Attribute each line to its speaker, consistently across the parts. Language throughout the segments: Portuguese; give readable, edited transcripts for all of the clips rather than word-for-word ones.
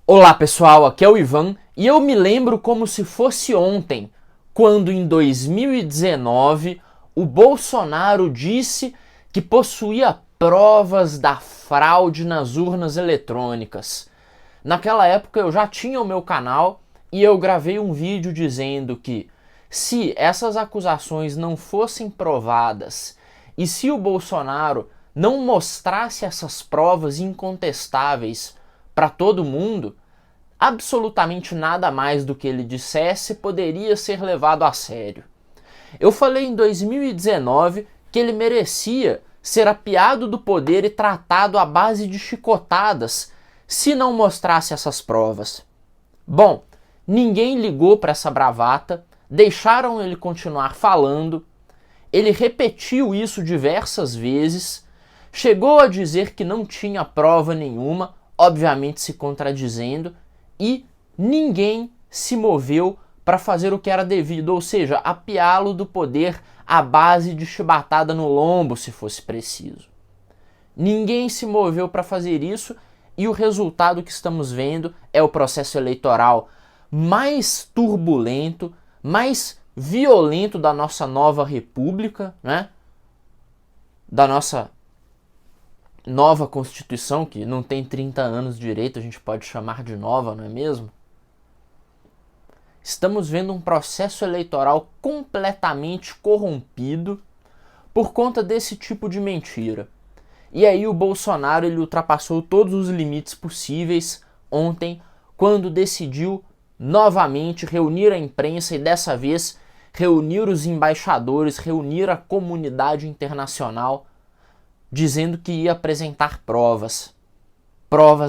Speaker 1: Olá pessoal, aqui é o Ivan e eu me lembro como se fosse ontem, quando em 2019 o Bolsonaro disse que possuía provas da fraude nas urnas eletrônicas. Naquela época eu já tinha o meu canal e eu gravei um vídeo dizendo que se essas acusações não fossem provadas e se o Bolsonaro não mostrasse essas provas incontestáveis para todo mundo, absolutamente nada mais do que ele dissesse poderia ser levado a sério. Eu falei em 2019 que ele merecia ser apeado do poder e tratado à base de chicotadas se não mostrasse essas provas. Bom, ninguém ligou para essa bravata, deixaram ele continuar falando, ele repetiu isso diversas vezes, chegou a dizer que não tinha prova nenhuma, obviamente se contradizendo, e ninguém se moveu para fazer o que era devido, ou seja, apeá-lo do poder à base de chibatada no lombo, se fosse preciso. Ninguém se moveu para fazer isso e o resultado que estamos vendo é o processo eleitoral mais turbulento, mais violento da nossa nova república, né? Da nossa nova Constituição, que não tem 30 anos direito, a gente pode chamar de nova, não é mesmo? Estamos vendo um processo eleitoral completamente corrompido por conta desse tipo de mentira. E aí o Bolsonaro ele ultrapassou todos os limites possíveis ontem, quando decidiu novamente reunir a imprensa e dessa vez reunir os embaixadores, reunir a comunidade internacional, dizendo que ia apresentar provas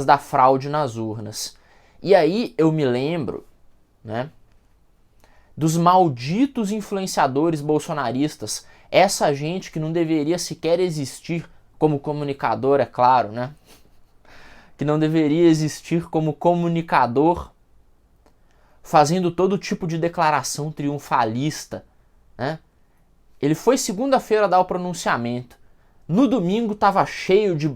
Speaker 1: da fraude nas urnas. E aí eu me lembro, né, dos malditos influenciadores bolsonaristas, essa gente que não deveria sequer existir como comunicador, é claro, né? Que não deveria existir como comunicador, fazendo todo tipo de declaração triunfalista, né? Ele foi segunda-feira dar o pronunciamento. No domingo estava cheio de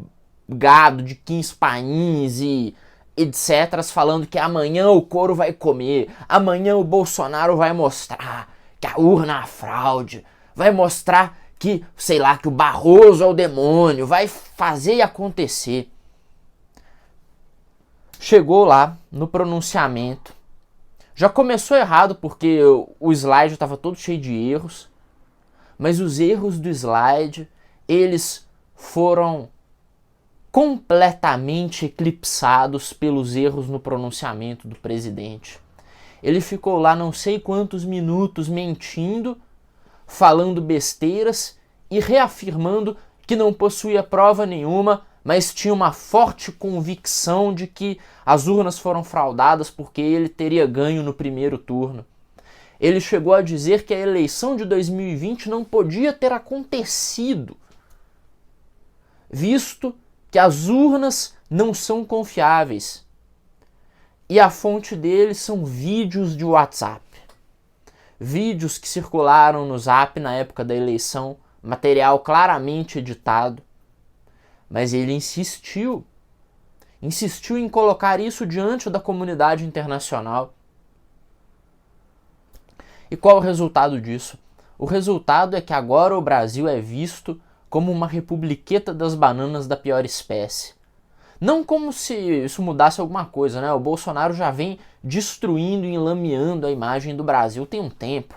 Speaker 1: gado, de 15 pains e etc. falando que amanhã o couro vai comer, amanhã o Bolsonaro vai mostrar que a urna é uma fraude, vai mostrar que, sei lá, que o Barroso é o demônio, vai fazer e acontecer. Chegou lá no pronunciamento, já começou errado porque o slide estava todo cheio de erros, mas os erros do slide eles foram completamente eclipsados pelos erros no pronunciamento do presidente. Ele ficou lá não sei quantos minutos mentindo, falando besteiras e reafirmando que não possuía prova nenhuma, mas tinha uma forte convicção de que as urnas foram fraudadas porque ele teria ganho no primeiro turno. Ele chegou a dizer que a eleição de 2020 não podia ter acontecido, visto que as urnas não são confiáveis. E a fonte deles são vídeos de WhatsApp. Vídeos que circularam no Zap na época da eleição, material claramente editado. Mas ele insistiu em colocar isso diante da comunidade internacional. E qual é o resultado disso? O resultado é que agora o Brasil é visto como uma republiqueta das bananas da pior espécie. Não como se isso mudasse alguma coisa, né? O Bolsonaro já vem destruindo e enlameando a imagem do Brasil tem um tempo.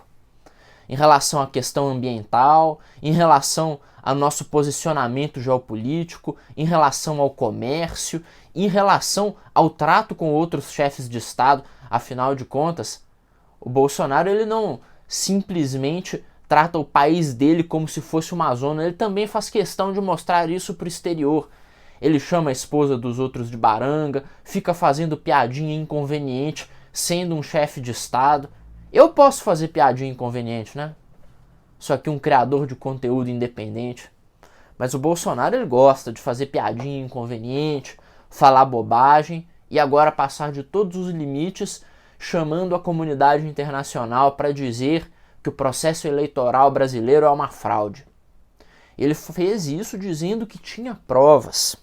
Speaker 1: Em relação à questão ambiental, em relação ao nosso posicionamento geopolítico, em relação ao comércio, em relação ao trato com outros chefes de Estado. Afinal de contas, o Bolsonaro ele não simplesmente trata o país dele como se fosse uma zona, ele também faz questão de mostrar isso para o exterior. Ele chama a esposa dos outros de baranga, fica fazendo piadinha inconveniente, sendo um chefe de Estado. Eu posso fazer piadinha inconveniente, né? Sou aqui um criador de conteúdo independente. Mas o Bolsonaro ele gosta de fazer piadinha inconveniente, falar bobagem e agora passar de todos os limites, chamando a comunidade internacional para dizer que o processo eleitoral brasileiro é uma fraude. Ele fez isso dizendo que tinha provas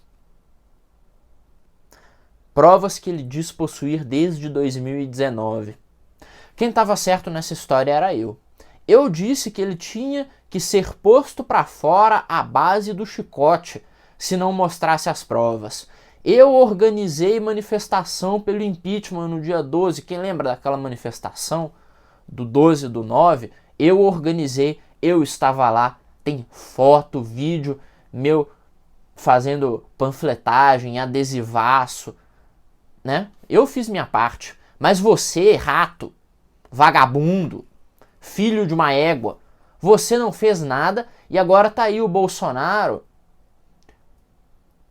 Speaker 1: provas que ele diz possuir desde 2019. Quem estava certo nessa história era eu. Eu disse que ele tinha que ser posto para fora à base do chicote, se não mostrasse as provas. Eu organizei manifestação pelo impeachment no dia 12. Quem lembra daquela manifestação do 12/9? Eu organizei, eu estava lá. Tem foto, vídeo meu fazendo panfletagem, adesivaço, né? Eu fiz minha parte. Mas você, rato, vagabundo, filho de uma égua, você não fez nada e agora tá aí o Bolsonaro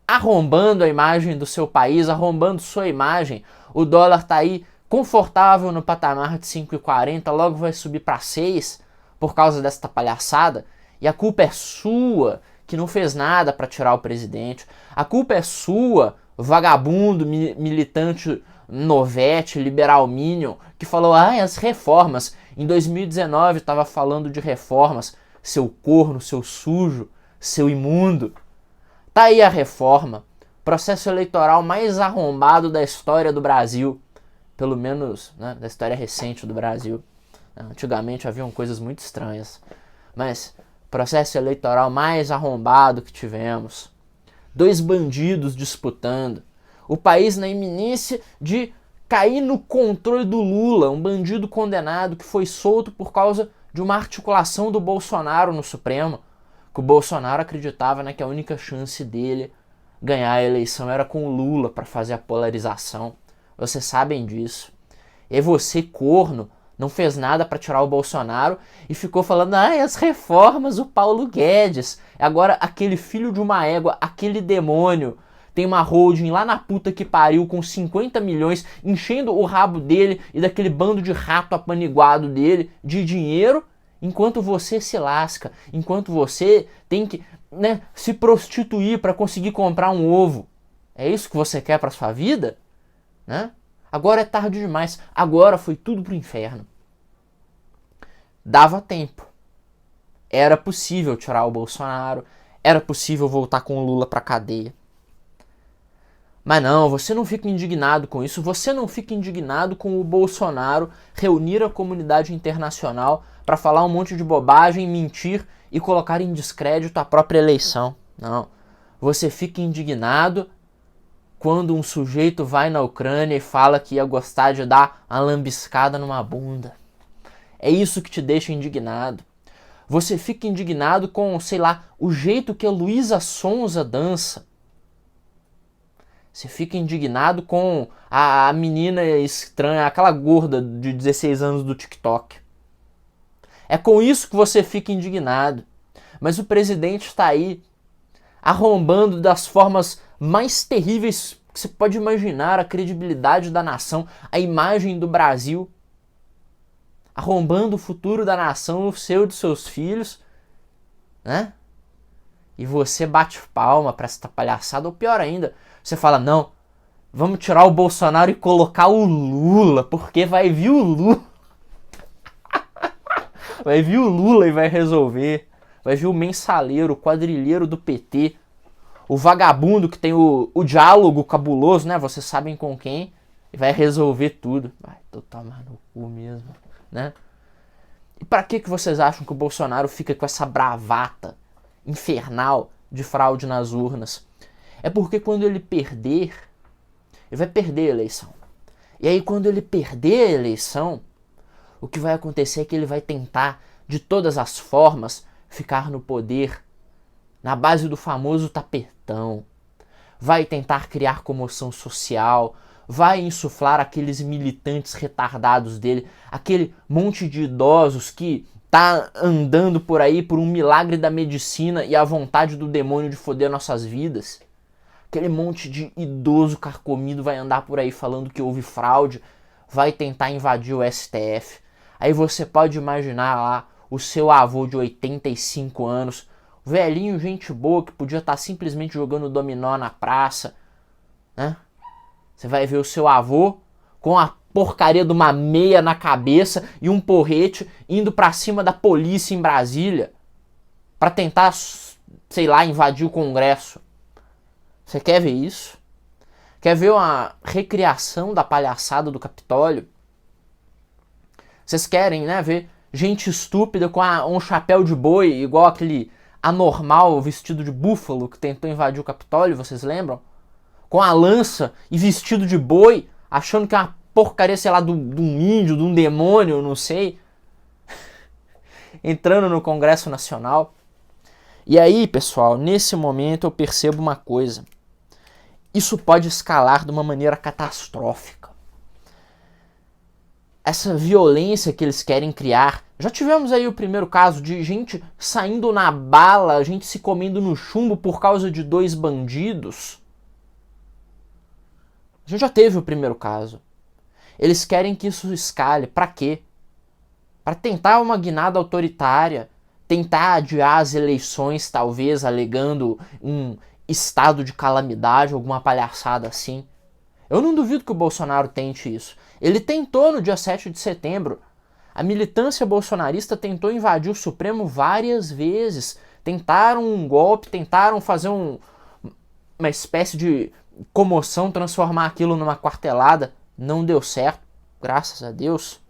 Speaker 1: arrombando a imagem do seu país, arrombando sua imagem. O dólar tá aí confortável no patamar de 5,40, logo vai subir para 6 por causa desta palhaçada. E a culpa é sua, que não fez nada para tirar o presidente. A culpa é sua, vagabundo, militante novete, liberal minion, que falou, as reformas. Em 2019 estava falando de reformas. Seu corno, seu sujo, seu imundo. Tá aí a reforma. Processo eleitoral mais arrombado da história do Brasil. Pelo menos, né, da história recente do Brasil. Antigamente haviam coisas muito estranhas. Mas processo eleitoral mais arrombado que tivemos. 2 bandidos disputando. O país na iminência de cair no controle do Lula, um bandido condenado que foi solto por causa de uma articulação do Bolsonaro no Supremo. Que o Bolsonaro acreditava, né, que a única chance dele ganhar a eleição era com o Lula para fazer a polarização. Vocês sabem disso. E você, corno, não fez nada para tirar o Bolsonaro e ficou falando, as reformas, o Paulo Guedes. Agora aquele filho de uma égua, aquele demônio, tem uma holding lá na puta que pariu com 50 milhões, enchendo o rabo dele e daquele bando de rato apaniguado dele de dinheiro, enquanto você se lasca, enquanto você tem que, né, se prostituir para conseguir comprar um ovo. É isso que você quer para sua vida? Né? Agora é tarde demais. Agora foi tudo pro inferno. Dava tempo. Era possível tirar o Bolsonaro. Era possível voltar com o Lula pra cadeia. Mas não, você não fica indignado com isso. Você não fica indignado com o Bolsonaro reunir a comunidade internacional para falar um monte de bobagem, mentir e colocar em descrédito a própria eleição. Não. Você fica indignado quando um sujeito vai na Ucrânia e fala que ia gostar de dar uma lambiscada numa bunda. É isso que te deixa indignado. Você fica indignado com, sei lá, o jeito que a Luísa Sonza dança. Você fica indignado com a menina estranha, aquela gorda de 16 anos do TikTok. É com isso que você fica indignado. Mas o presidente está aí, arrombando das formas mais terríveis que você pode imaginar a credibilidade da nação, a imagem do Brasil, arrombando o futuro da nação, o seu e dos seus filhos, né? E você bate palma para essa palhaçada, ou pior ainda, você fala, não, vamos tirar o Bolsonaro e colocar o Lula, porque vai vir o Lula. Vai vir o Lula e vai resolver. Vai vir o mensaleiro, o quadrilheiro do PT, o vagabundo que tem o diálogo cabuloso, né? Vocês sabem com quem, e vai resolver tudo. Vai, tô tomando no cu mesmo, né? E pra que vocês acham que o Bolsonaro fica com essa bravata infernal de fraude nas urnas? É porque quando ele perder, ele vai perder a eleição. E aí quando ele perder a eleição, o que vai acontecer é que ele vai tentar, de todas as formas, ficar no poder na base do famoso tapetão. Vai tentar criar comoção social, vai insuflar aqueles militantes retardados dele, aquele monte de idosos que tá andando por aí por um milagre da medicina e a vontade do demônio de foder nossas vidas. Aquele monte de idoso carcomido vai andar por aí falando que houve fraude, vai tentar invadir o STF. Aí você pode imaginar lá o seu avô de 85 anos, velhinho, gente boa, que podia estar simplesmente jogando dominó na praça, né? Você vai ver o seu avô com a porcaria de uma meia na cabeça e um porrete indo pra cima da polícia em Brasília pra tentar, sei lá, invadir o Congresso. Você quer ver isso? Quer ver uma recriação da palhaçada do Capitólio? Vocês querem, né, ver gente estúpida com um chapéu de boi, igual aquele anormal vestido de búfalo que tentou invadir o Capitólio, vocês lembram? Com a lança e vestido de boi, achando que é uma porcaria, sei lá, de um índio, de um demônio, não sei. Entrando no Congresso Nacional. E aí, pessoal, nesse momento eu percebo uma coisa. Isso pode escalar de uma maneira catastrófica. Essa violência que eles querem criar. Já tivemos aí o primeiro caso de gente saindo na bala, gente se comendo no chumbo por causa de 2 bandidos. A gente já teve o primeiro caso. Eles querem que isso escale. Pra quê? Para tentar uma guinada autoritária, tentar adiar as eleições, talvez alegando um estado de calamidade, alguma palhaçada assim. Eu não duvido que o Bolsonaro tente isso. Ele tentou no dia 7 de setembro. A militância bolsonarista tentou invadir o Supremo várias vezes. Tentaram um golpe, tentaram fazer uma espécie de comoção, transformar aquilo numa quartelada. Não deu certo, graças a Deus,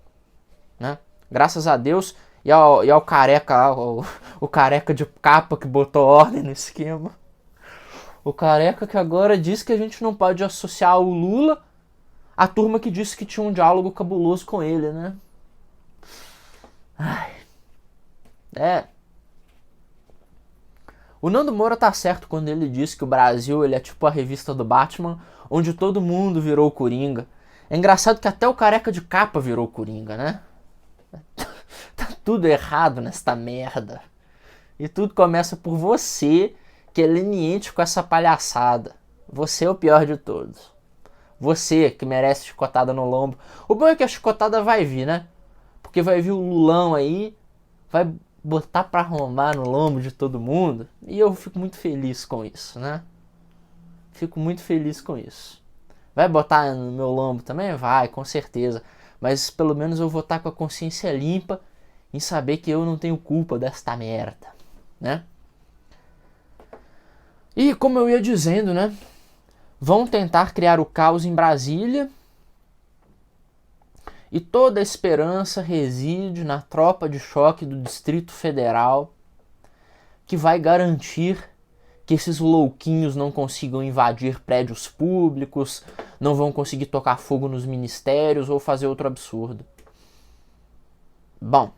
Speaker 1: né? Graças a Deus e ao careca, o careca de capa que botou ordem no esquema. O careca que agora diz que a gente não pode associar o Lula à turma que disse que tinha um diálogo cabuloso com ele, né? Ai. O Nando Moura tá certo quando ele diz que o Brasil ele é tipo a revista do Batman, onde todo mundo virou Coringa. É engraçado que até o careca de capa virou Coringa, né? Tá tudo errado nesta merda. E tudo começa por você, que é leniente com essa palhaçada. Você é o pior de todos. Você que merece chicotada no lombo. O bom é que a chicotada vai vir, né? Porque vai vir o Lulão aí, vai botar pra arrombar no lombo de todo mundo. E eu fico muito feliz com isso, né? Fico muito feliz com isso. Vai botar no meu lombo também? Vai, com certeza. Mas pelo menos eu vou estar com a consciência limpa em saber que eu não tenho culpa desta merda, né? E como eu ia dizendo, né? Vão tentar criar o caos em Brasília e toda a esperança reside na tropa de choque do Distrito Federal que vai garantir que esses louquinhos não consigam invadir prédios públicos, não vão conseguir tocar fogo nos ministérios ou fazer outro absurdo. Bom,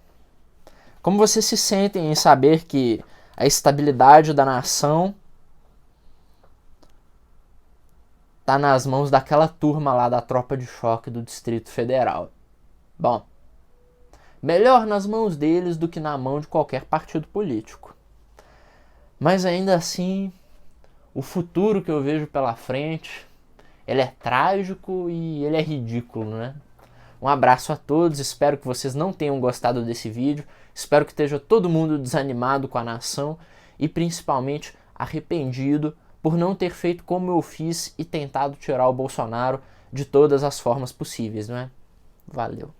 Speaker 1: como vocês se sentem em saber que a estabilidade da nação está nas mãos daquela turma lá da tropa de choque do Distrito Federal? Bom, melhor nas mãos deles do que na mão de qualquer partido político. Mas ainda assim, o futuro que eu vejo pela frente, ele é trágico e ele é ridículo, né? Um abraço a todos, espero que vocês não tenham gostado desse vídeo, espero que esteja todo mundo desanimado com a nação e principalmente arrependido por não ter feito como eu fiz e tentado tirar o Bolsonaro de todas as formas possíveis, não é? Valeu.